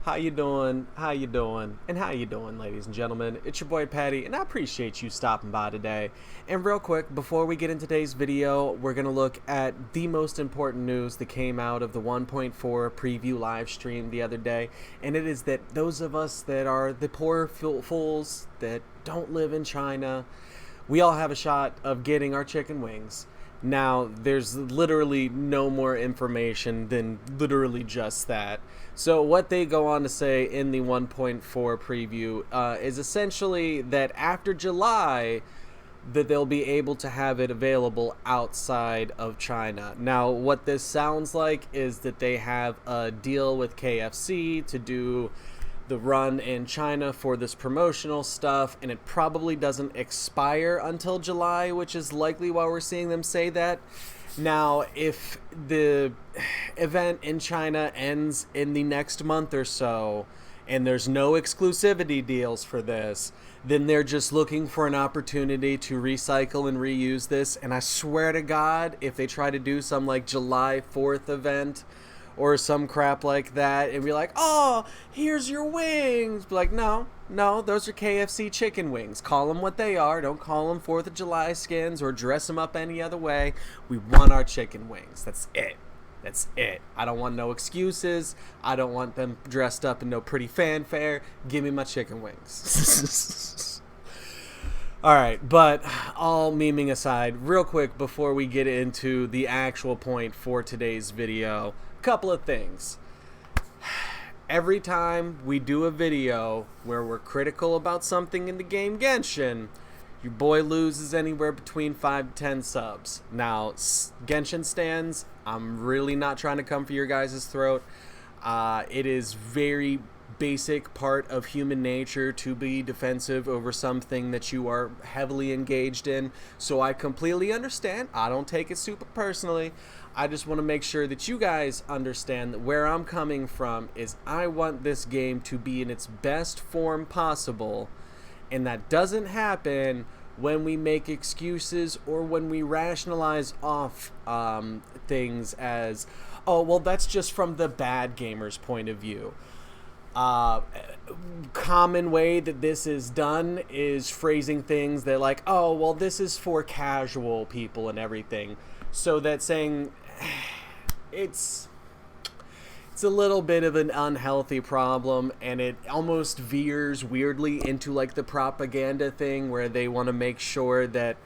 How you doing? How you doing? And how you doing, ladies and gentlemen? It's your boy Patty, and I appreciate you stopping by today. And real quick, before we get into today's video, we're going to look at the most important news that came out of the 1.4 preview live stream the other day, and it is that those of us that are the poor fools that don't live in China, we all have a shot of getting our chicken wings. Now, there's literally no more information than literally just that. So what they go on to say in the 1.4 preview is essentially that after July, that they'll be able to have it available outside of China. Now, what this sounds like is that they have a deal with KFC to do the run in China for this promotional stuff, and it probably doesn't expire until July, which is likely why we're seeing them say that. Now, if the event in China ends in the next month or so, and there's no exclusivity deals for this, then they're just looking for an opportunity to recycle and reuse this. And I swear to God, if they try to do some like July 4th event or some crap like that and be like, oh, here's your wings, be like, no, those are KFC chicken wings. Call them what they are. Don't call them 4th of July skins or dress them up any other way. We want our chicken wings. That's it. That's it. I don't want no excuses. I don't want them dressed up in no pretty fanfare. Give me my chicken wings. All right, but all memeing aside, real quick before we get into the actual point for today's video, a couple of things. Every time we do a video where we're critical about something in the game Genshin, your boy loses anywhere between 5 to 10 subs. Now, Genshin stands, I'm really not trying to come for your guys' throat. It is very basic part of human nature to be defensive over something that you are heavily engaged in. So I completely understand. I don't take it super personally. I just want to make sure that you guys understand that where I'm coming from is I want this game to be in its best form possible. And that doesn't happen when we make excuses or when we rationalize off things as, oh, well, that's just from the bad gamer's point of view. Common way that this is done is phrasing things that like, oh, well, this is for casual people and everything. So that's saying it's a little bit of an unhealthy problem, and it almost veers weirdly into like the propaganda thing where they want to make sure that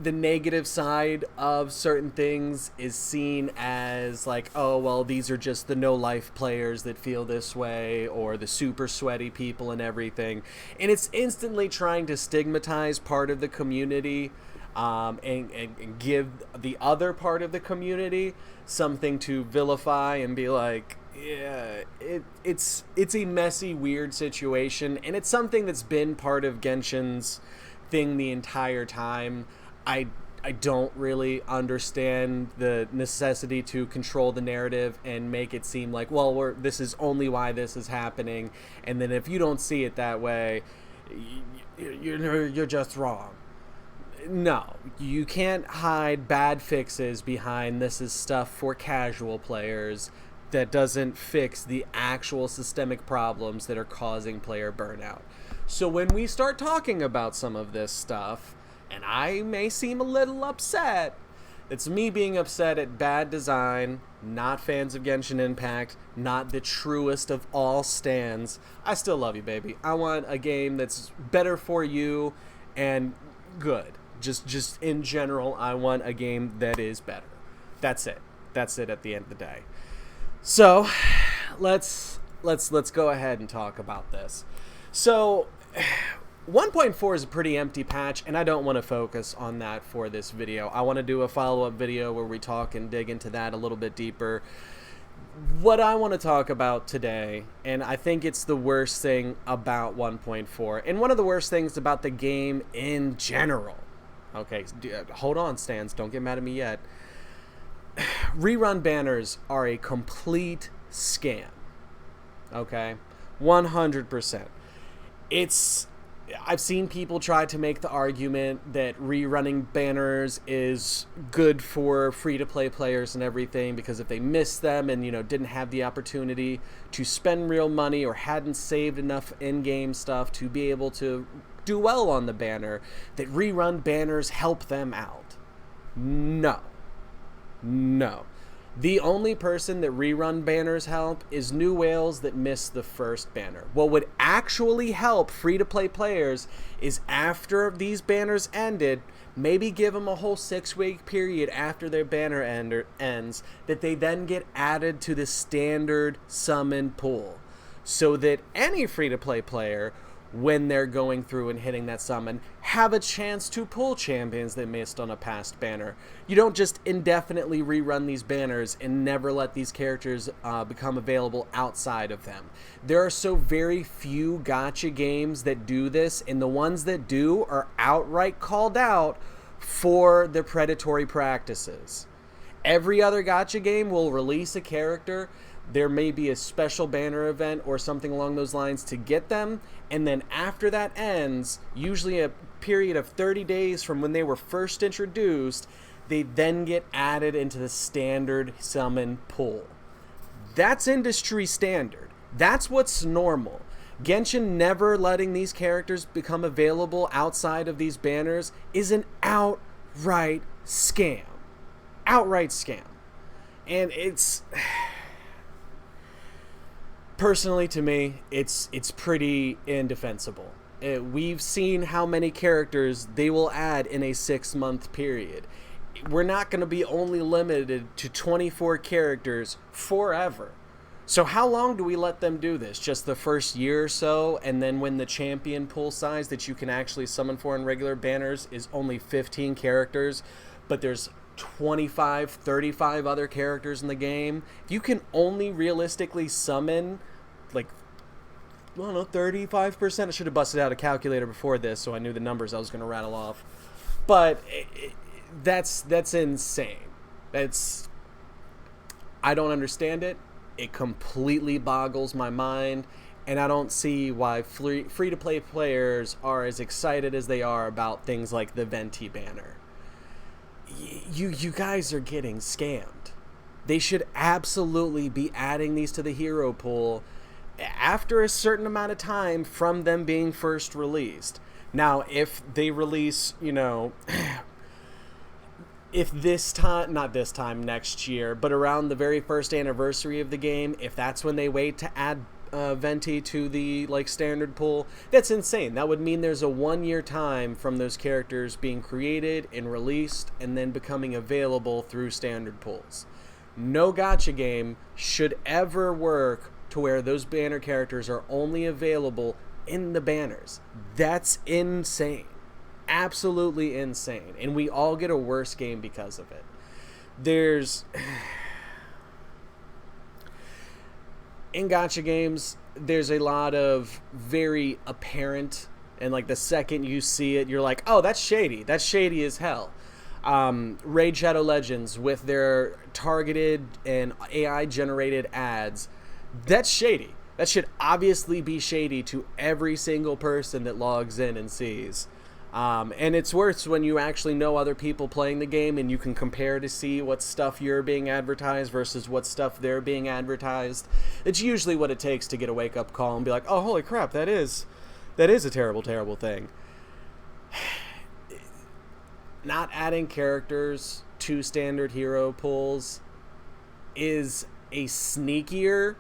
the negative side of certain things is seen as like, oh, well, these are just the no-life players that feel this way, or the super sweaty people and everything. And it's instantly trying to stigmatize part of the community and give the other part of the community something to vilify and be like, yeah, it's a messy, weird situation. And it's something that's been part of Genshin's thing the entire time. I don't really understand the necessity to control the narrative and make it seem like, well, this is only why this is happening, and then if you don't see it that way, you're just wrong. No, you can't hide bad fixes behind this is stuff for casual players that doesn't fix the actual systemic problems that are causing player burnout. So when we start talking about some of this stuff, and I may seem a little upset, it's me being upset at bad design, not fans of Genshin Impact, not the truest of all stands. I still love you, baby. I want a game that's better for you and good. Just in general, I want a game that is better. That's it. That's it at the end of the day. So, let's go ahead and talk about this. So, 1.4 is a pretty empty patch, and I don't want to focus on that for this video. I want to do a follow-up video where we talk and dig into that a little bit deeper. What I want to talk about today, and I think it's the worst thing about 1.4, and one of the worst things about the game in general. Okay, hold on, Stans. Don't get mad at me yet. Rerun banners are a complete scam. Okay? 100%. It's I've seen people try to make the argument that rerunning banners is good for free-to-play players and everything, because if they missed them and, didn't have the opportunity to spend real money or hadn't saved enough in-game stuff to be able to do well on the banner, that rerun banners help them out. No. The only person that rerun banners help is new whales that missed the first banner. What would actually help free-to-play players is after these banners ended, maybe give them a whole 6-week period after their banner ends, that they then get added to the standard summon pool. So that any free-to-play player, when they're going through and hitting that summon, have a chance to pull champions they missed on a past banner. You don't just indefinitely rerun these banners and never let these characters become available outside of them. There are so very few gacha games that do this, and the ones that do are outright called out for their predatory practices. Every other gacha game will release a character. There may be a special banner event or something along those lines to get them, and then after that ends, usually a period of 30 days from when they were first introduced, they then get added into the standard summon pool. That's industry standard. That's what's normal. Genshin never letting these characters become available outside of these banners is an outright scam. Outright scam. And it's... Personally, to me, it's pretty indefensible. We've seen how many characters they will add in a 6-month period. We're not going to be only limited to 24 characters forever. So how long do we let them do this? Just the first year or so, and then when the champion pool size that you can actually summon for in regular banners is only 15 characters, but there's 25, 35 other characters in the game, you can only realistically summon like, I don't know, 35%. I should have busted out a calculator before this so I knew the numbers I was going to rattle off. But that's insane. I don't understand it. It completely boggles my mind, and I don't see why free-to-play players are as excited as they are about things like the Venti banner. You guys are getting scammed. They should absolutely be adding these to the hero pool after a certain amount of time from them being first released. Now, if they release, if this time, not this time, next year, but around the very first anniversary of the game, if that's when they wait to add Venti to the standard pool, that's insane. That would mean there's a 1-year time from those characters being created and released and then becoming available through standard pools. No gacha game should ever work to where those banner characters are only available in the banners. That's insane. Absolutely insane. And we all get a worse game because of it. In gacha games, there's a lot of very apparent, and the second you see it, you're like, oh, that's shady. That's shady as hell. Raid Shadow Legends with their targeted and AI-generated ads, that's shady. That should obviously be shady to every single person that logs in and sees. And it's worse when you actually know other people playing the game and you can compare to see what stuff you're being advertised versus what stuff they're being advertised. It's usually what it takes to get a wake-up call and be like, oh, holy crap, that is a terrible, terrible thing. Not adding characters to standard hero pools is a sneakier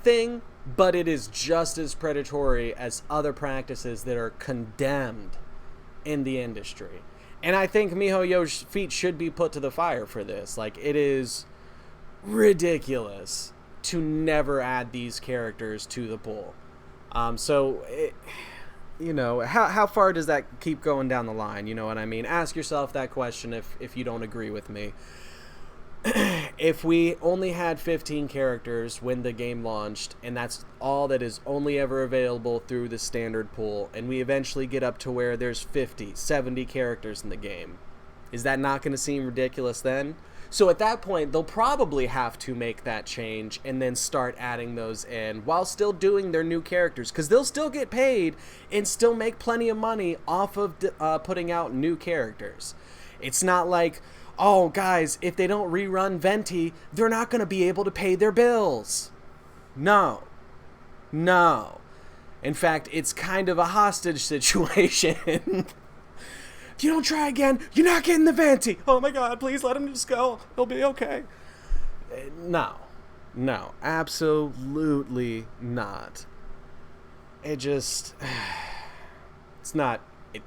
thing, but it is just as predatory as other practices that are condemned in the industry. And I think MiHoYo's feet should be put to the fire for this. It is ridiculous to never add these characters to the pool. How far does that keep going down the line? You know what I mean? Ask yourself that question if you don't agree with me. If we only had 15 characters when the game launched, and that's all that is only ever available through the standard pool, and we eventually get up to where there's 50, 70 characters in the game, is that not going to seem ridiculous then? So at that point, they'll probably have to make that change and then start adding those in while still doing their new characters, because they'll still get paid and still make plenty of money off of putting out new characters. It's not like, oh, guys, if they don't rerun Venti, they're not going to be able to pay their bills. No. No. In fact, it's kind of a hostage situation. If you don't try again, you're not getting the Venti. Oh my God, please let him just go. He'll be okay. No. No. Absolutely not. It just...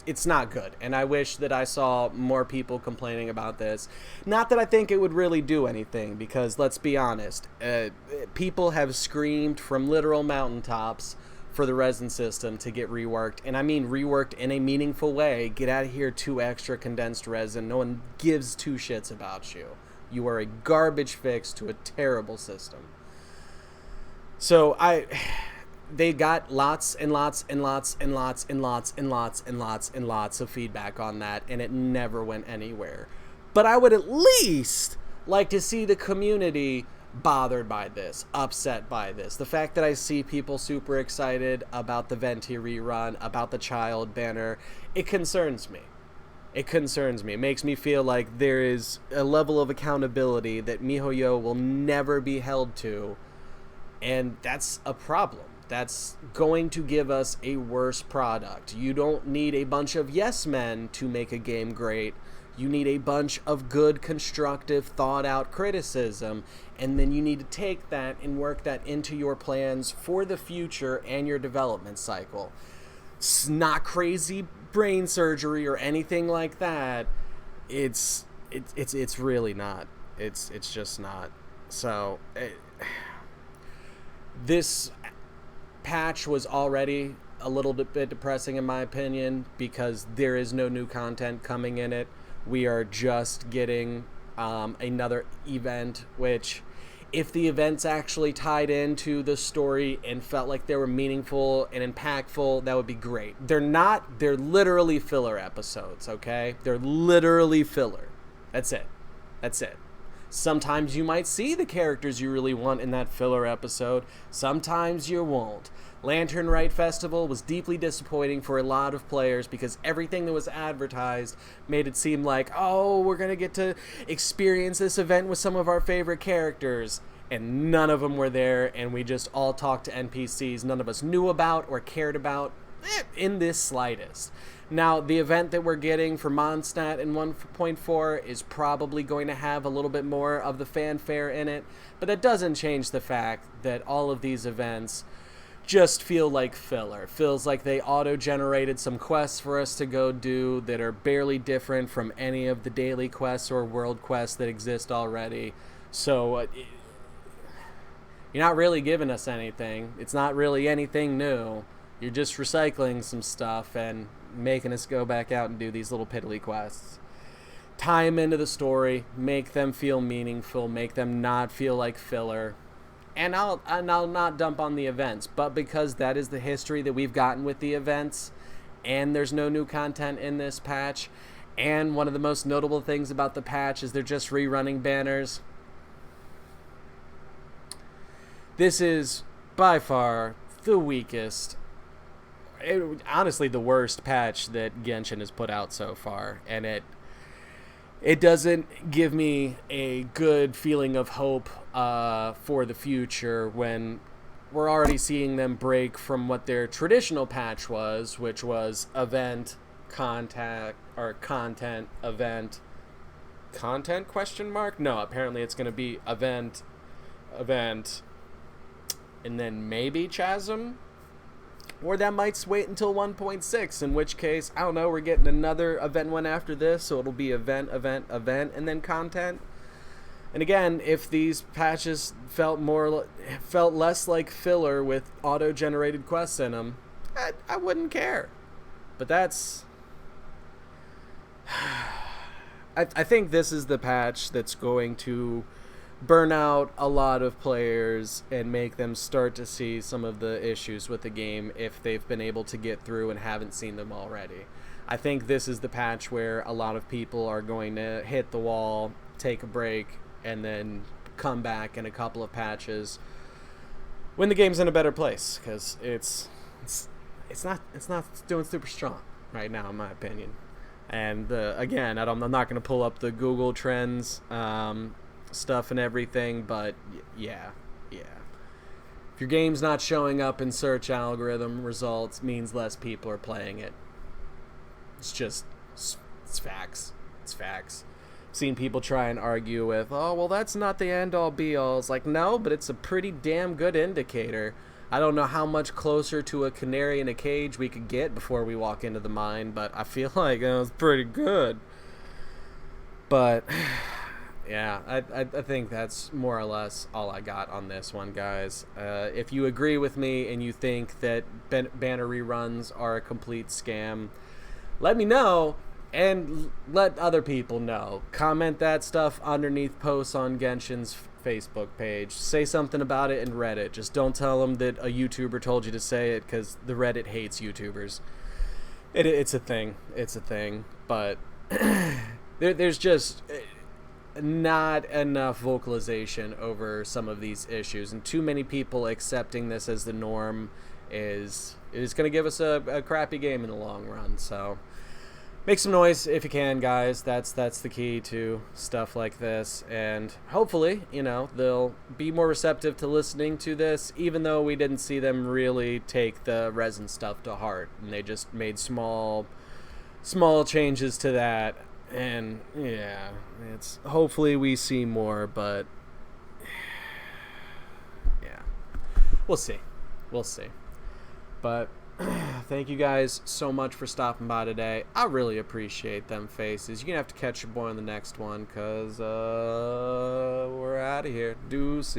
It's not good. And I wish that I saw more people complaining about this. Not that I think it would really do anything, because let's be honest. People have screamed from literal mountaintops for the resin system to get reworked, and I mean reworked in a meaningful way. Get out of here, 2 extra condensed resin. No one gives 2 shits about you. You are a garbage fix to a terrible system. So they got lots and lots and lots and lots and lots and lots and lots and lots of feedback on that, and it never went anywhere. But I would at least like to see the community bothered by this, upset by this. The fact that I see people super excited about the Venti rerun, about the child banner, it concerns me. It concerns me. It makes me feel like there is a level of accountability that MiHoYo will never be held to, and that's a problem. That's going to give us a worse product. You don't need a bunch of yes men to make a game great. You need a bunch of good, constructive, thought-out criticism, and then you need to take that and work that into your plans for the future and your development cycle. It's not crazy brain surgery or anything like that. It's really not. It's just not. So this patch was already a little bit depressing in my opinion, because there is no new content coming in it. We are just getting another event, which, if the events actually tied into the story and felt like they were meaningful and impactful, that would be great. They're not. They're literally filler episodes, okay? They're literally filler. That's it. That's it. Sometimes you might see the characters you really want in that filler episode. Sometimes you won't. Lantern Rite Festival was deeply disappointing for a lot of players, because everything that was advertised made it seem like, oh, we're going to get to experience this event with some of our favorite characters. And none of them were there, and we just all talked to NPCs none of us knew about or cared about in this slightest. Now, the event that we're getting for Mondstadt in 1.4 is probably going to have a little bit more of the fanfare in it, but that doesn't change the fact that all of these events just feel like filler. Feels like they auto-generated some quests for us to go do that are barely different from any of the daily quests or world quests that exist already. So you're not really giving us anything. It's not really anything new. You're just recycling some stuff and making us go back out and do these little piddly quests. Tie them into the story, make them feel meaningful, make them not feel like filler. And I'll not dump on the events, but because that is the history that we've gotten with the events, and there's no new content in this patch, and one of the most notable things about the patch is they're just rerunning banners. This is by far the weakest, honestly the worst patch that Genshin has put out so far, and it doesn't give me a good feeling of hope for the future when we're already seeing them break from what their traditional patch was, which was event, content, event, content question mark? No, apparently it's going to be event, and then maybe Chasm? Or that might wait until 1.6, in which case, I don't know, we're getting another event one after this, so it'll be event, and then content. And again, if these patches felt less like filler with auto-generated quests in them, I wouldn't care. But that's... I think this is the patch that's going to burn out a lot of players and make them start to see some of the issues with the game if they've been able to get through and haven't seen them already. I think this is the patch where a lot of people are going to hit the wall take a break, and then come back in a couple of patches when the game's in a better place, because it's not doing super strong right now, in my opinion. And again, I'm not going to pull up the Google Trends stuff and everything, but yeah. If your game's not showing up in search algorithm results, means less people are playing it. It's facts. It's facts. Seen people try and argue with, oh, well, that's not the end-all be-all. It's like, no, but it's a pretty damn good indicator. I don't know how much closer to a canary in a cage we could get before we walk into the mine, but I feel like it was pretty good. But yeah, I think that's more or less all I got on this one, guys. If you agree with me and you think that banner reruns are a complete scam, let me know and let other people know. Comment that stuff underneath posts on Genshin's Facebook page. Say something about it in Reddit. Just don't tell them that a YouTuber told you to say it, because the Reddit hates YouTubers. It's a thing. It's a thing. But there's just not enough vocalization over some of these issues, and too many people accepting this as the norm is going to give us a crappy game in the long run. So make some noise if you can, guys. That's the key to stuff like this, and hopefully, they'll be more receptive to listening to this, even though we didn't see them really take the resin stuff to heart, and they just made small changes to that. And yeah, it's hopefully we see more, but yeah, we'll see. But thank you guys so much for stopping by today. I really appreciate them faces. You're gonna have to catch your boy on the next one, because we're out of here. Deuces.